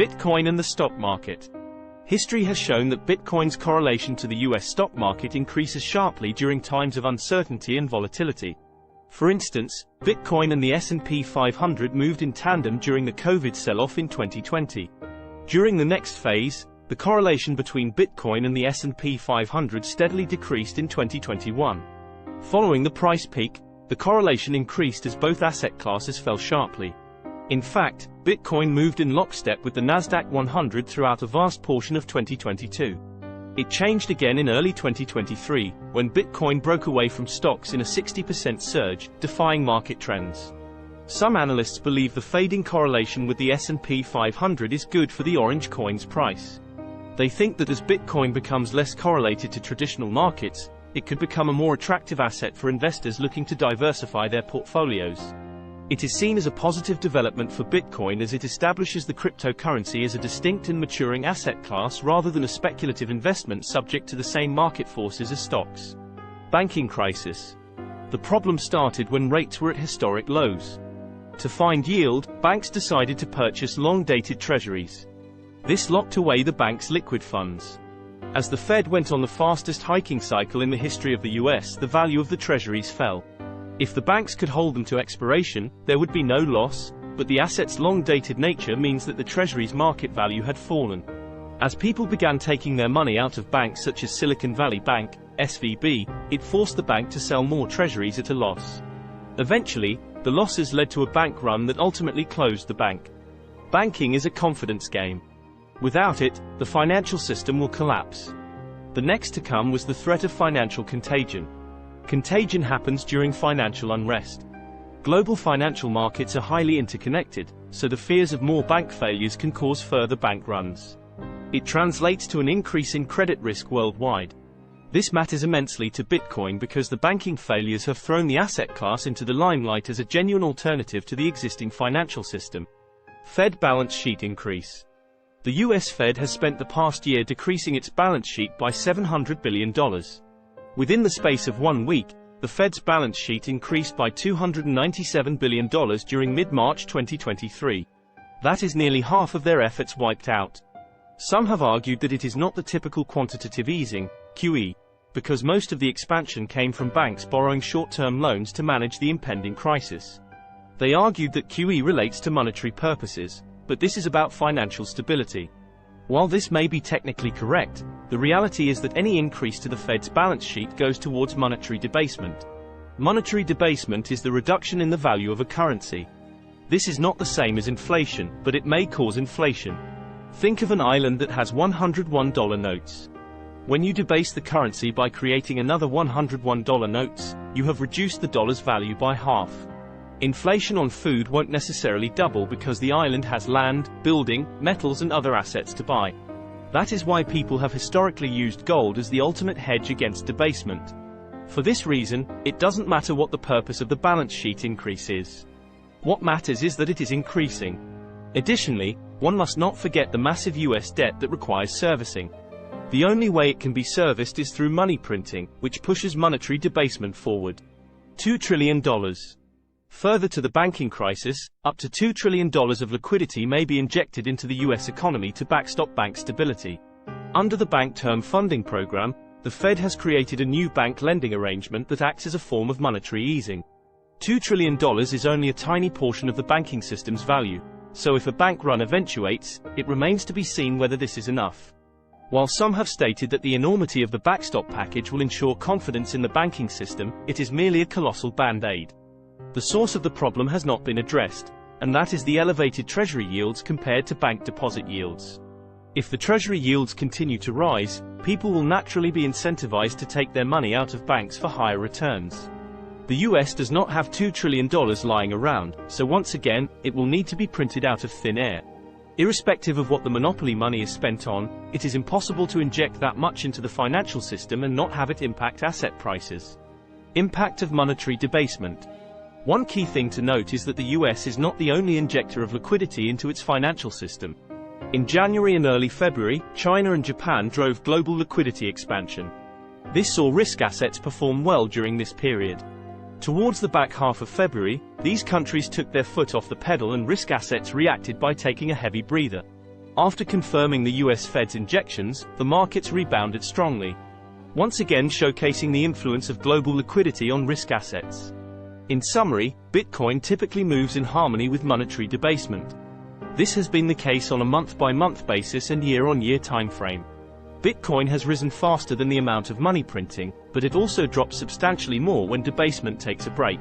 Bitcoin and the stock market. History has shown that Bitcoin's correlation to the US stock market increases sharply during times of uncertainty and volatility. For instance, Bitcoin and the S&P 500 moved in tandem during the COVID sell-off in 2020. During the next phase, the correlation between Bitcoin and the S&P 500 steadily decreased in 2021. Following the price peak, the correlation increased as both asset classes fell sharply. In fact, Bitcoin moved in lockstep with the NASDAQ 100 throughout a vast portion of 2022. It changed again in early 2023, when Bitcoin broke away from stocks in a 60% surge, defying market trends. Some analysts believe the fading correlation with the S&P 500 is good for the orange coin's price. They think that as Bitcoin becomes less correlated to traditional markets, it could become a more attractive asset for investors looking to diversify their portfolios. It is seen as a positive development for Bitcoin as it establishes the cryptocurrency as a distinct and maturing asset class rather than a speculative investment subject to the same market forces as stocks. Banking crisis. The problem started when rates were at historic lows. To find yield, banks decided to purchase long-dated treasuries. This locked away the bank's liquid funds. As the Fed went on the fastest hiking cycle in the history of the US, the value of the treasuries fell. If the banks could hold them to expiration, there would be no loss, but the asset's long-dated nature means that the treasury's market value had fallen. As people began taking their money out of banks such as Silicon Valley Bank, SVB, it forced the bank to sell more treasuries at a loss. Eventually, the losses led to a bank run that ultimately closed the bank. Banking is a confidence game. Without it, the financial system will collapse. The next to come was the threat of financial contagion. Contagion happens during financial unrest. Global financial markets are highly interconnected, so the fears of more bank failures can cause further bank runs. It translates to an increase in credit risk worldwide. This matters immensely to Bitcoin because the banking failures have thrown the asset class into the limelight as a genuine alternative to the existing financial system. Fed balance sheet increase. The US Fed has spent the past year decreasing its balance sheet by $700 billion. Within the space of 1 week, the Fed's balance sheet increased by $297 billion during mid-March 2023. That is nearly half of their efforts wiped out. Some have argued that it is not the typical quantitative easing, QE, because most of the expansion came from banks borrowing short-term loans to manage the impending crisis. They argued that QE relates to monetary purposes, but this is about financial stability. While this may be technically correct, the reality is that any increase to the Fed's balance sheet goes towards monetary debasement. Monetary debasement is the reduction in the value of a currency. This is not the same as inflation, but it may cause inflation. Think of an island that has $101 notes. When you debase the currency by creating another $101 notes, you have reduced the dollar's value by half. Inflation on food won't necessarily double because the island has land, building, metals and other assets to buy. That is why people have historically used gold as the ultimate hedge against debasement. For this reason, it doesn't matter what the purpose of the balance sheet increase is. What matters is that it is increasing. Additionally, one must not forget the massive US debt that requires servicing. The only way it can be serviced is through money printing, which pushes monetary debasement forward. $2 trillion. Further to the banking crisis, up to $2 trillion of liquidity may be injected into the US economy to backstop bank stability. Under the Bank Term Funding Program, the Fed has created a new bank lending arrangement that acts as a form of monetary easing. $2 trillion is only a tiny portion of the banking system's value, so if a bank run eventuates, it remains to be seen whether this is enough. While some have stated that the enormity of the backstop package will ensure confidence in the banking system, it is merely a colossal band-aid. The source of the problem has not been addressed, and that is the elevated treasury yields compared to bank deposit yields. If the treasury yields continue to rise, people will naturally be incentivized to take their money out of banks for higher returns. The US does not have $2 trillion lying around, so once again, it will need to be printed out of thin air. Irrespective of what the monopoly money is spent on, it is impossible to inject that much into the financial system and not have it impact asset prices. Impact of monetary debasement. One key thing to note is that the US is not the only injector of liquidity into its financial system. In January and early February, China and Japan drove global liquidity expansion. This saw risk assets perform well during this period. Towards the back half of February, these countries took their foot off the pedal and risk assets reacted by taking a heavy breather. After confirming the US Fed's injections, the markets rebounded strongly, once again showcasing the influence of global liquidity on risk assets. In summary, Bitcoin typically moves in harmony with monetary debasement. This has been the case on a month-by-month basis and year-on-year time frame. Bitcoin has risen faster than the amount of money printing, but it also drops substantially more when debasement takes a break.